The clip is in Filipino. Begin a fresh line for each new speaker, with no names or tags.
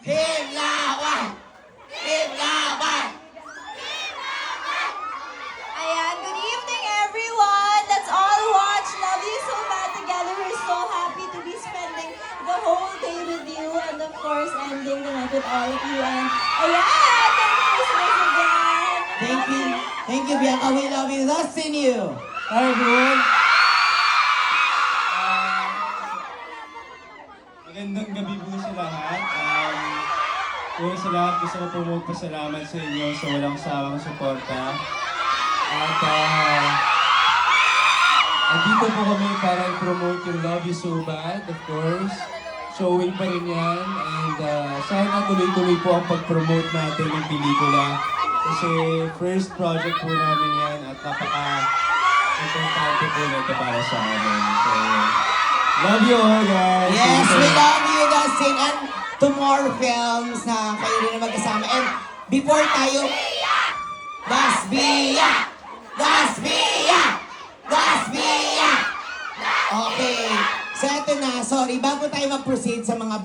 Team Laban! Team Laban!
Ayan, good evening everyone! Let's all watch Love You So Bad together. We're so happy to be spending the whole day with you and of course ending the night with all of you. And ayan, Merry Christmas again!
Thank you. Thank you, Bianca. We love you. That's in you.
Hi everyone! Magandang gabi po sa lahat. Una sa lahat, gusto ko po magpasalamat sa inyo sa walang sawang suporta. At andito po kami para i-promote yung Love You So Bad, of course. Showing pa rin yan. And sana tuloy-tuloy po ang pag-promote natin ng pelikula. Kasi first project po namin yan at napaka-importante po nito para sa amin. So, love you all, guys!
Yes, we love you, Dustin. And to more films na kayo rin na magkasama. And before tayo... Gasbia! Gasbia! Gasbia! Okay. So, eto na. Sorry, bago tayo mag-proceed sa mga